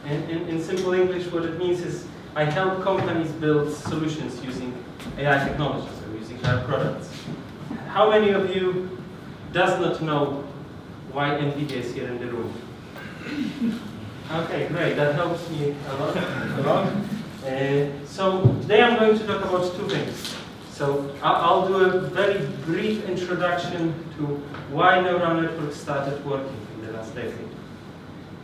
In simple English, what it means is I help companies build solutions using AI technologies or using our products. How many of you does not know why NVIDIA is here in the room? Okay, great. That helps me a lot. So today I'm going to talk about two things. So I'll do a very brief introduction to why neural networks started working in the last decade.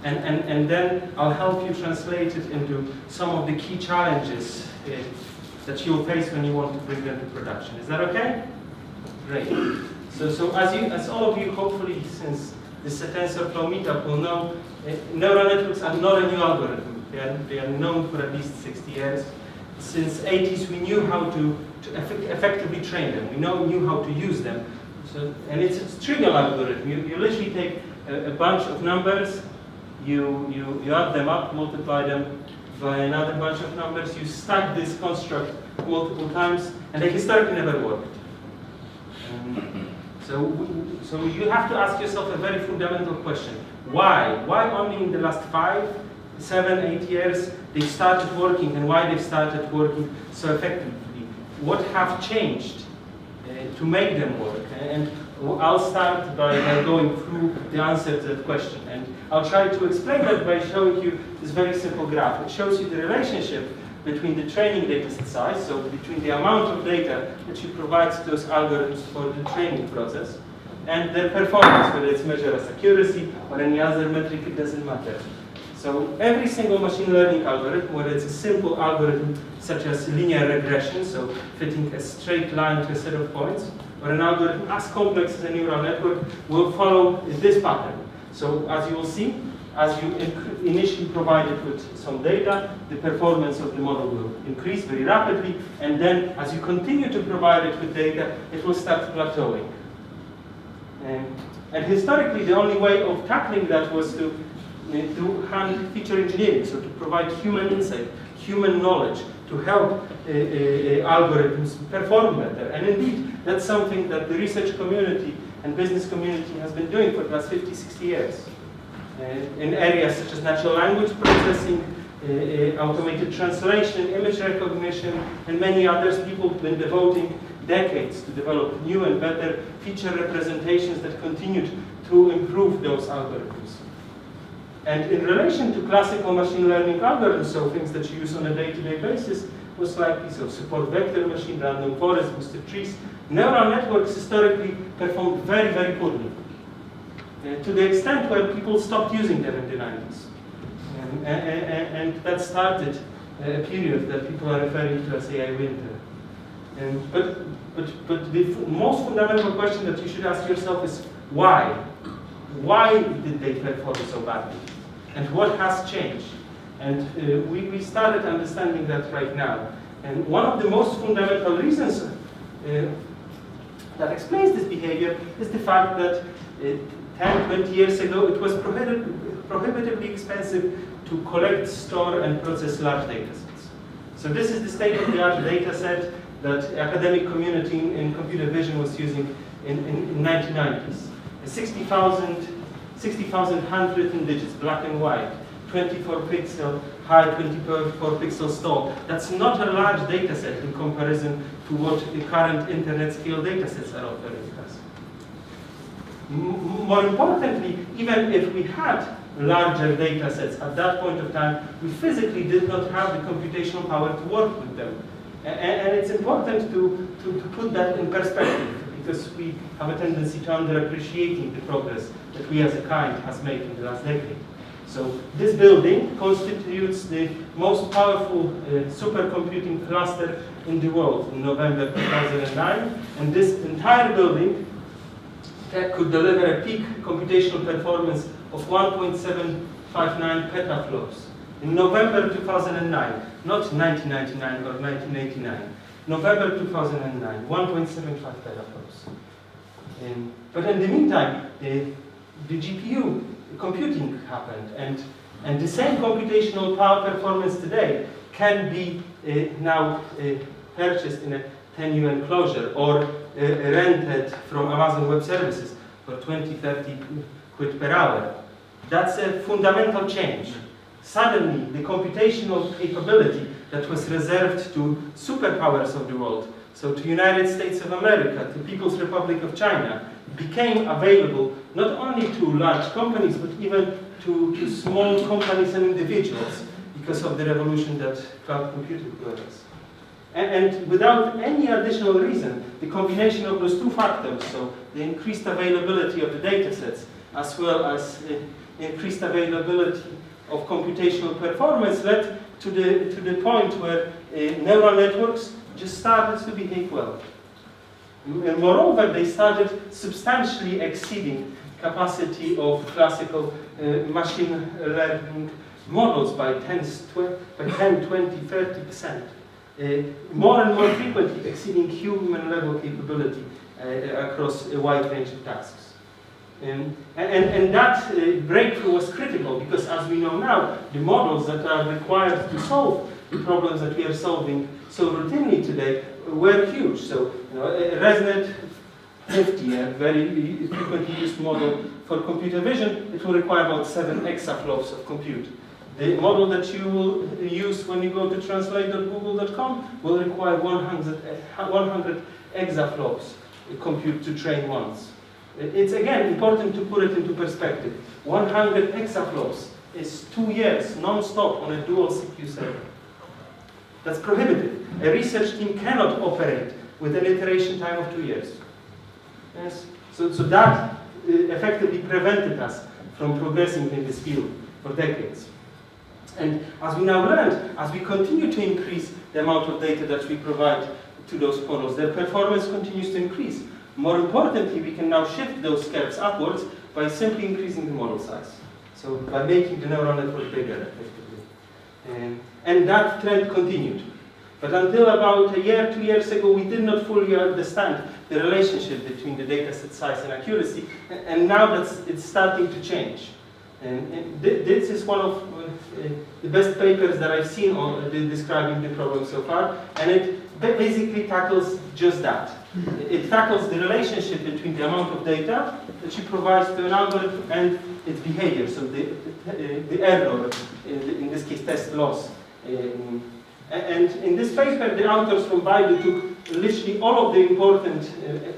And then I'll help you translate it into some of the key challenges that you'll face when you want to bring them to production. Is that okay? Great. So as all of you, hopefully, since this TensorFlow meetup will know, neural networks are not a new algorithm. They are known for at least 60 years. Since the 80s, we knew how to effectively train them. We knew how to use them. And it's a trivial algorithm. You literally take a bunch of numbers, you add them up, multiply them by another bunch of numbers, you stack this construct multiple times, and they historically never worked. So you have to ask yourself a very fundamental question. Why? Why only in the last 5, 7, 8 years they started working, and why they started working so effectively? What have changed to make them work? And I'll start by going through the answer to that question. And I'll try to explain that by showing you this very simple graph. It shows you the relationship between the training data set size, so between the amount of data that you provide to those algorithms for the training process, and their performance, whether it's measured as accuracy or any other metric, it doesn't matter. So every single machine learning algorithm, whether it's a simple algorithm such as linear regression, so fitting a straight line to a set of points, or an algorithm as complex as a neural network, will follow this pattern. So as you will see, as you initially provide it with some data, the performance of the model will increase very rapidly, and then as you continue to provide it with data, it will start plateauing. And historically, the only way of tackling that was to hand feature engineering, so to provide human insight, human knowledge, to help algorithms perform better. And indeed, that's something that the research community and business community has been doing for the last 50, 60 years. In areas such as natural language processing, automated translation, image recognition, and many others, people have been devoting decades to develop new and better feature representations that continued to improve those algorithms. And in relation to classical machine learning algorithms, so things that you use on a day-to-day basis, most likely so support vector machine, random forest, boosted trees, neural networks historically performed very, very poorly. To the extent where people stopped using them in the 90s. And that started a period that people are referring to as AI winter. But the most fundamental question that you should ask yourself is why? Why did they perform so badly? And what has changed? And we started understanding that right now. And one of the most fundamental reasons that explains this behavior is the fact that 10, 20 years ago, it was prohibitively expensive to collect, store, and process large data sets. So this is the state-of-the-art data set that the academic community in computer vision was using in 1990s. 60,000 handwritten digits, black and white, 24 pixel high, 24 pixel tall. That's not a large data set in comparison to what the current internet scale data sets are offering us. More importantly, even if we had larger data sets at that point of time, we physically did not have the computational power to work with them. And it's important to put that in perspective, because we have a tendency to underappreciating the progress that we as a kind has made in the last decade. So this building constitutes the most powerful supercomputing cluster in the world in November 2009, and this entire building could deliver a peak computational performance of 1.759 petaflops in November 2009, not 1999 or 1989. November 2009, 1.75 petaflops. But in the meantime, the GPU computing happened, and the same computational power performance today can be now purchased in a 10 enclosure or rented from Amazon Web Services for 20, 30 quid per hour. That's a fundamental change. suddenly the computational capability that was reserved to superpowers of the world, so to United States of America, to People's Republic of China, became available not only to large companies, but even to small companies and individuals because of the revolution that cloud computing brought us. And without any additional reason, the combination of those two factors, so the increased availability of the datasets, as well as increased availability of computational performance, led to the point where neural networks just started to behave well. And moreover, they started substantially exceeding capacity of classical machine learning models by 10, 20, 30%. More and more frequently exceeding human-level capability across a wide range of tasks. And that breakthrough was critical because, as we know now, the models that are required to solve the problems that we are solving so routinely today were huge. So, ResNet 50, a very frequently used model for computer vision, it will require about 7 exaflops of compute. The model that you will use when you go to translate.google.com will require 100 exaflops compute to train once. It's again important to put it into perspective. 100 exaflops is 2 years non-stop on a dual CPU server. That's prohibitive. A research team cannot operate with an iteration time of 2 years. Yes? So that effectively prevented us from progressing in this field for decades. And as we now learned, as we continue to increase the amount of data that we provide to those models, their performance continues to increase. More importantly, we can now shift those curves upwards by simply increasing the model size. So by making the neural network bigger, effectively. And that trend continued. But until about a year, 2 years ago, we did not fully understand the relationship between the dataset size and accuracy. And now it's starting to change. And this is one of the best papers that I've seen on describing the problem so far, and it basically tackles just that. It tackles the relationship between the amount of data that she provides to an algorithm and its behavior, so the error, in this case test loss. And in this paper, the authors from Baidu took literally all of the important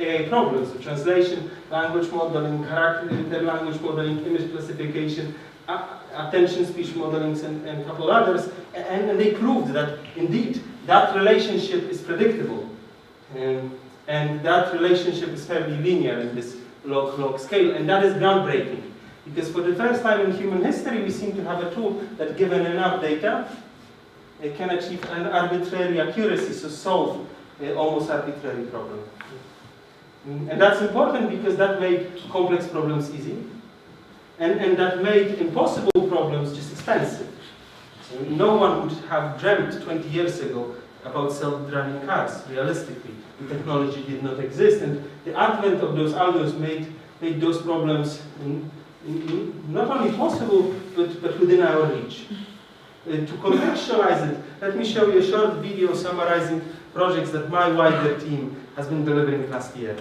AI problems, so translation, language modeling, character language modeling, image classification, attention speech modeling, and a couple others, and they proved that indeed that relationship is predictable. And that relationship is fairly linear in this log scale, and that is groundbreaking. Because for the first time in human history, we seem to have a tool that, given enough data, it can achieve an arbitrary accuracy, so solve almost arbitrary problem. And that's important because that made complex problems easy, and that made impossible problems just expensive. So no one would have dreamt 20 years ago about self-driving cars, realistically. The technology did not exist, and the advent of those algorithms made those problems not only possible, but within our reach. To contextualize it, let me show you a short video summarizing projects that my wider team has been delivering last year.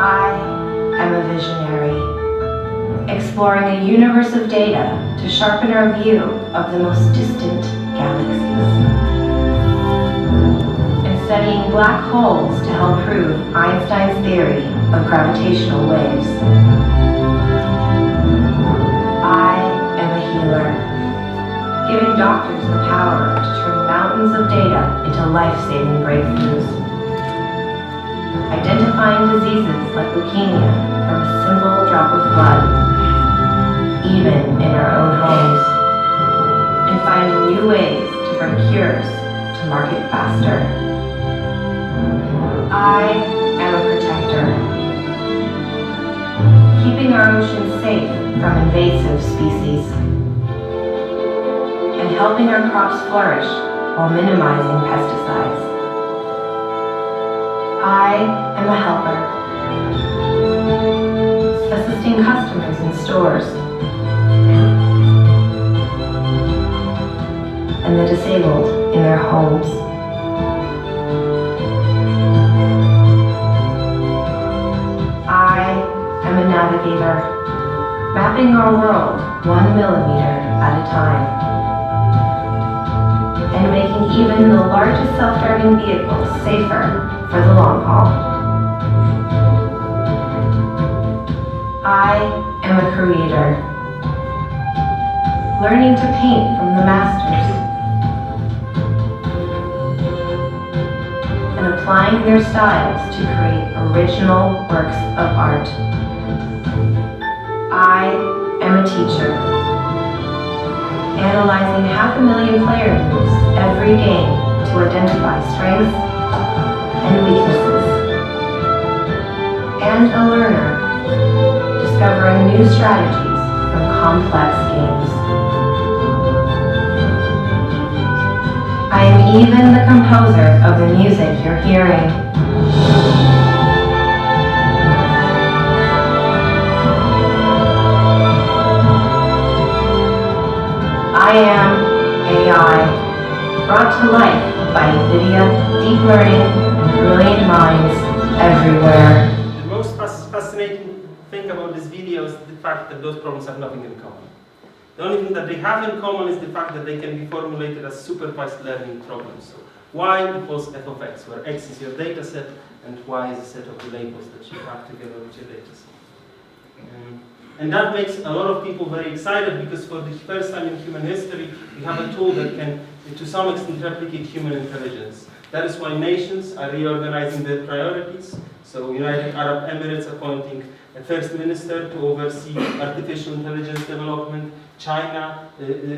I am a visionary, exploring a universe of data to sharpen our view of the most distant galaxies. Studying black holes to help prove Einstein's theory of gravitational waves. I am a healer, giving doctors the power to turn mountains of data into life-saving breakthroughs. Identifying diseases like leukemia from a simple drop of blood, even in our own homes, and finding new ways to bring cures to market faster. I am a protector, keeping our oceans safe from invasive species, and helping our crops flourish while minimizing pesticides. I am a helper, assisting customers in stores, and the disabled in their homes. navigator, mapping our world 1 millimeter at a time, and making even the largest self-driving vehicles safer for the long haul. I am a creator, learning to paint from the masters, and applying their styles to create original works of art. I am a teacher, analyzing 500,000 player moves every game to identify strengths and weaknesses, and a learner, discovering new strategies from complex games. I am even the composer of the music you're hearing. I am AI, brought to life by NVIDIA Deep Learning and brilliant minds everywhere. The most fascinating thing about this video is the fact that those problems have nothing in common. The only thing that they have in common is the fact that they can be formulated as supervised learning problems. So y equals f of x, where x is your data set and y is a set of the labels that you have together with your data set. And that makes a lot of people very excited because for the first time in human history, we have a tool that can, to some extent, replicate human intelligence. That is why nations are reorganizing their priorities. So United Arab Emirates appointing a first minister to oversee artificial intelligence development. China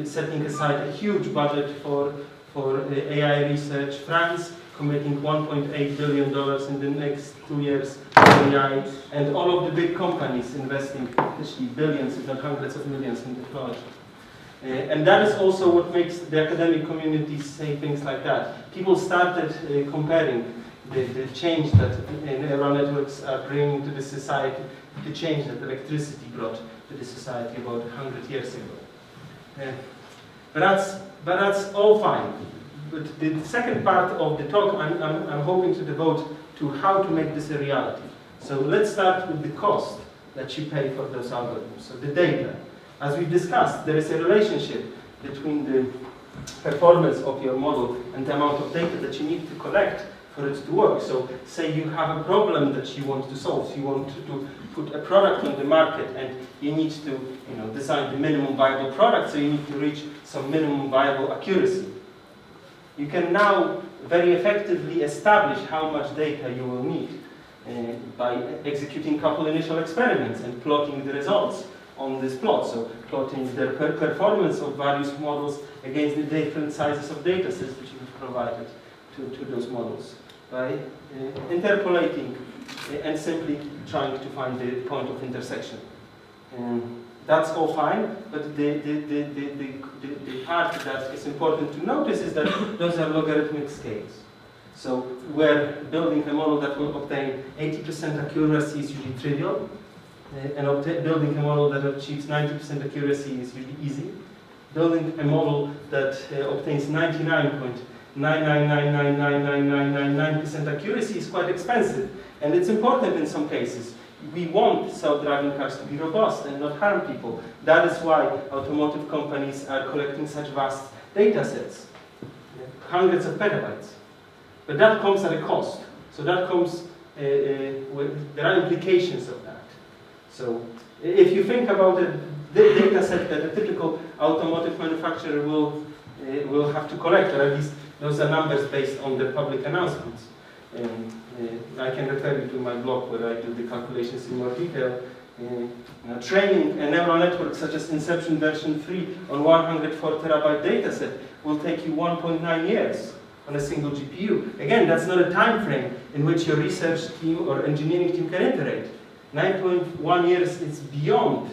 setting aside a huge budget for AI research. France committing $1.8 billion in the next 2 years to AI. And all of the big companies investing actually billions, if not hundreds of millions in technology. And that is also what makes the academic community say things like that. People started comparing the change that neural networks are bringing to the society, the change that electricity brought to the society about 100 years ago. But that's all fine. But the second part of the talk, I'm hoping to devote to how to make this a reality. So let's start with the cost that you pay for those algorithms. So the data. As we discussed, there is a relationship between the performance of your model and the amount of data that you need to collect for it to work. So say you have a problem that you want to solve. So you want to put a product on the market and you need to design the minimum viable product, so you need to reach some minimum viable accuracy. You can now very effectively establish how much data you will need by executing a couple initial experiments and plotting the results on this plot. So plotting the performance of various models against the different sizes of data sets that you have provided to those models by interpolating and simply trying to find the point of intersection. That's all fine, but the part that is important to notice is that those are logarithmic scales. So where building a model that will obtain 80% accuracy is usually trivial, and building a model that achieves 90% accuracy is usually easy. Building a model that obtains 99.9999999% accuracy is quite expensive, and it's important in some cases. We want self-driving cars to be robust and not harm people. That is why automotive companies are collecting such vast data sets, hundreds of petabytes. But that comes at a cost. So that comes there are implications of that. So if you think about the data set that a typical automotive manufacturer will have to collect, or at least those are numbers based on the public announcements. I can refer you to my blog where I do the calculations in more detail. Training a neural network such as Inception version 3 on 104 terabyte data set will take you 1.9 years on a single GPU. Again, that's not a time frame in which your research team or engineering team can iterate. 9.1 years is beyond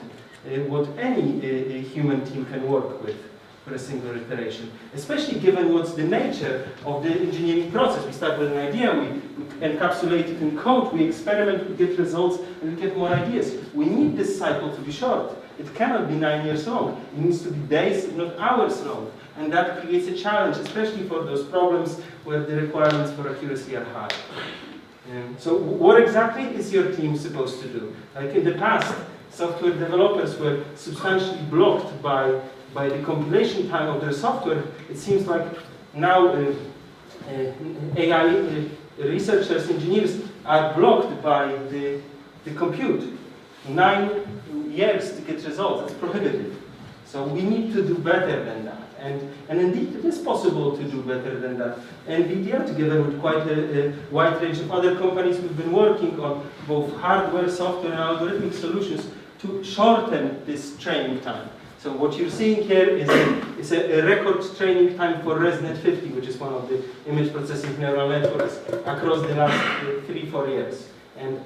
what any human team can work with for a single iteration, especially given what's the nature of the engineering process. We start with an idea, we encapsulate it in code, we experiment, we get results, and we get more ideas. We need this cycle to be short. It cannot be 9 years long. It needs to be days, if not hours long. And that creates a challenge, especially for those problems where the requirements for accuracy are high. So what exactly is your team supposed to do? Like in the past, software developers were substantially blocked by the compilation time of their software, it seems like now AI researchers, engineers are blocked by the compute. 9 years to get results, that's prohibitive. So we need to do better than that. And indeed, it is possible to do better than that. NVIDIA, together with quite a wide range of other companies, we've been working on both hardware, software, and algorithmic solutions to shorten this training time. So what you're seeing here is a record training time for ResNet 50, which is one of the image processing neural networks across the last 3-4 years. And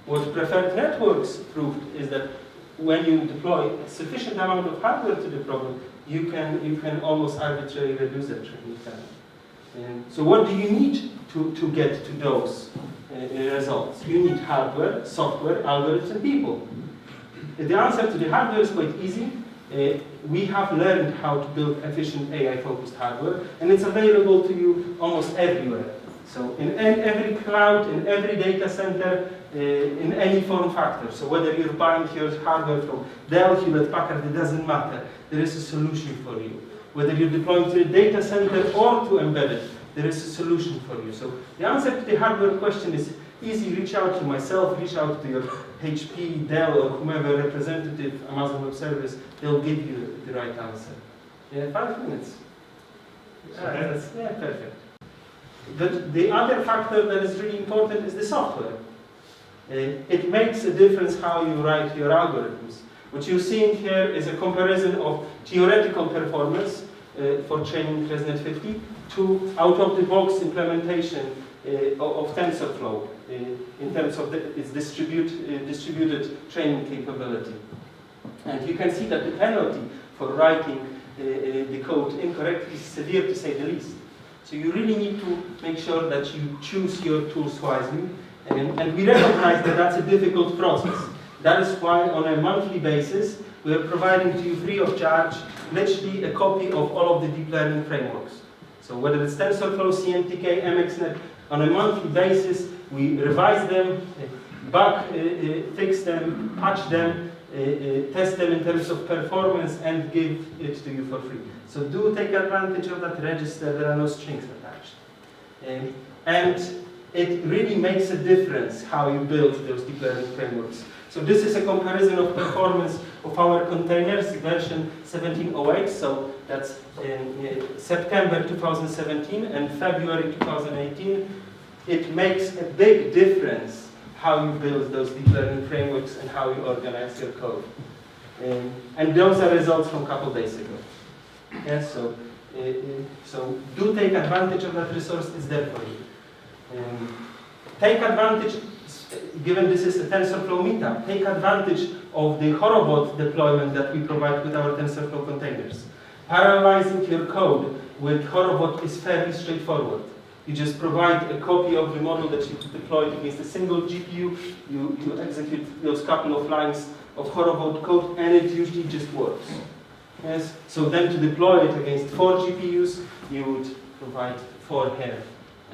what preferred networks proved is that when you deploy a sufficient amount of hardware to the problem, you can almost arbitrarily reduce that training time. So what do you need to get to those results? You need hardware, software, algorithms, and people. The answer to the hardware is quite easy. We have learned how to build efficient AI-focused hardware, and it's available to you almost everywhere. So in every cloud, in every data center, in any form factor. So whether you're buying your hardware from Dell, Hewlett-Packard, it doesn't matter. There is a solution for you. Whether you're deploying to a data center or to embedded, there is a solution for you. So the answer to the hardware question is easy. Reach out to myself, reach out to your HP, Dell, or whomever representative, Amazon Web Service. They'll give you the right answer. 5 minutes. Perfect. But the other factor that is really important is the software. It makes a difference how you write your algorithms. What you're seeing here is a comparison of theoretical performance for training ResNet 50 to out-of-the-box implementation of TensorFlow in terms of its distributed training capability. And you can see that the penalty for writing the code incorrectly is severe, to say the least. So you really need to make sure that you choose your tools wisely. And we recognize that that's a difficult process. That is why on a monthly basis, we are providing to you free of charge, literally a copy of all of the deep learning frameworks. So whether it's TensorFlow, CNTK, MXNet, on a monthly basis, we revise them, fix them, patch them, test them in terms of performance, and give it to you for free. So do take advantage of that register. There are no strings attached. And it really makes a difference how you build those deep learning frameworks. So this is a comparison of performance of our containers, version 1708. So that's in September 2017 and February 2018. It makes a big difference how you build those deep learning frameworks and how you organize your code. And those are results from a couple days ago. Yes, so do take advantage of that resource. It's there for you. Take advantage, given this is a TensorFlow meetup, take advantage of the HOROVOD deployment that we provide with our TensorFlow containers. Parallelizing your code with HOROVOD is fairly straightforward. You just provide a copy of the model that you deployed against a single GPU, you execute those couple of lines of HOROVOD code, and it usually just works. Yes? So then to deploy it against 4 GPUs, you would provide 4 here.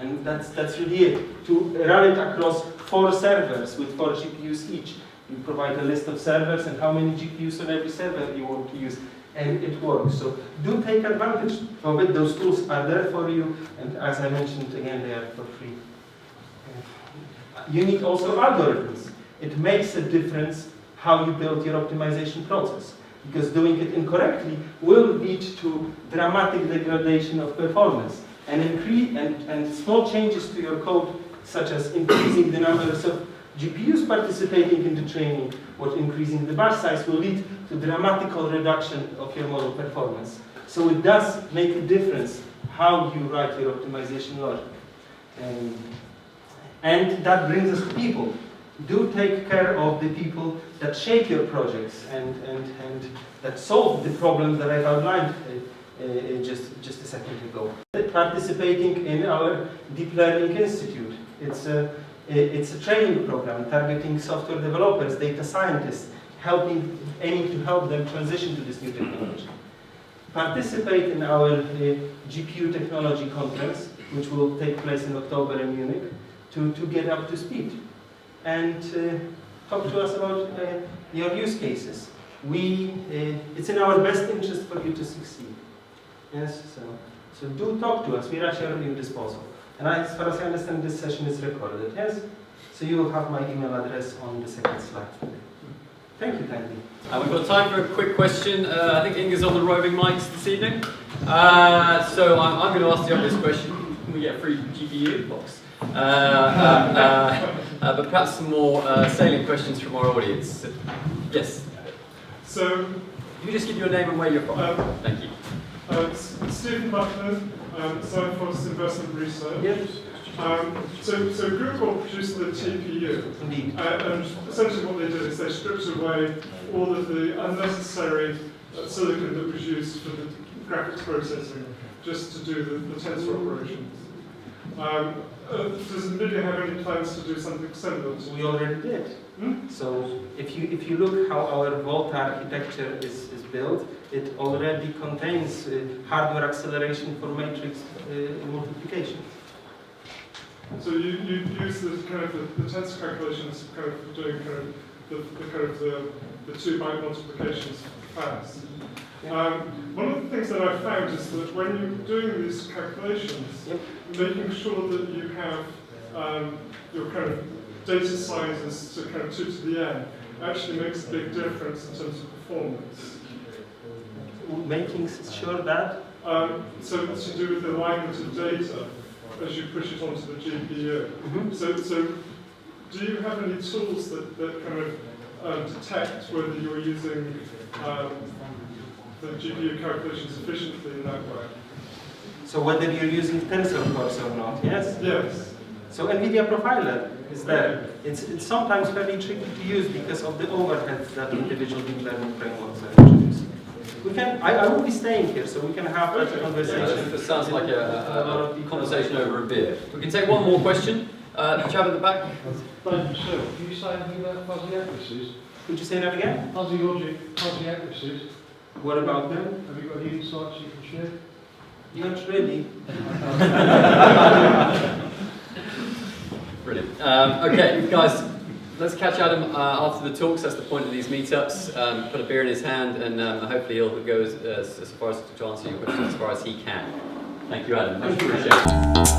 And that's really it. To run it across 4 servers with 4 GPUs each, you provide a list of servers and how many GPUs on every server you want to use, and it works. So do take advantage of it. Those tools are there for you, and as I mentioned again, they are for free. You need also algorithms. It makes a difference how you build your optimization process, because doing it incorrectly will lead to dramatic degradation of performance. And small changes to your code, such as increasing the numbers of GPUs participating in the training or increasing the batch size, will lead to dramatical reduction of your model performance. So it does make a difference how you write your optimization logic. And that brings us to people. Do take care of the people that shape your projects and that solve the problems that I've outlined just a second ago. Participating in our Deep Learning Institute. It's a training program targeting software developers, data scientists, aiming to help them transition to this new technology. Participate in our GPU Technology Conference, which will take place in October in Munich, to get up to speed. And talk to us about your use cases. It's in our best interest for you to succeed. Yes, so do talk to us. We're actually at your disposal. And as far as I understand, this session is recorded. Yes, so you will have my email address on the second slide. Thank you kindly. We've got time for a quick question. I think Inga's on the roving mics this evening. So I'm going to ask the obvious question. Can we get a free GPU box? But perhaps some more salient questions from our audience. Yes? So, can you just give your name and where you're from? Thank you. Stephen Buckland, Science Investment Research. Yes. So Google produced the TPU. Indeed. And essentially what they did is they stripped away all of the unnecessary silicon that was used for the graphics processing just to do the tensor operations. Does NVIDIA have any plans to do something similar? We already did. So if you look how our Volta architecture is built, it already contains hardware acceleration for matrix multiplication. So you use the kind of the tensor calculations kind of doing kind of the 2-byte multiplications fast. One of the things that I've found is that when you're doing these calculations, making sure that you have your kind of data sizes to kind of 2 to the n actually makes a big difference in terms of performance. Making sure that? So to do with the alignment of data as you push it onto the GPU. So do you have any tools that kind of detect whether you're using the GPU calculations efficiently in that way? So whether you're using tensor cores or not, yes? Yes. So NVIDIA Profiler is there. It's sometimes very tricky to use because of the overheads that individual deep learning frameworks are introducing. I will be staying here, so we can have a conversation. This sounds like a conversation over a beer. We can take one more question. The chap at the back. Thank you, sir. Can you say anything about fuzzy accuracies? Could you say that again? Fuzzy logic, fuzzy accuracies. What about them? Have you got any insights you can share? Not really. Brilliant. Okay, guys, let's catch Adam after the talks. That's the point of these meetups. Put a beer in his hand, and hopefully he'll go as far as to answer your questions as far as he can. Thank you, Adam. Much appreciated.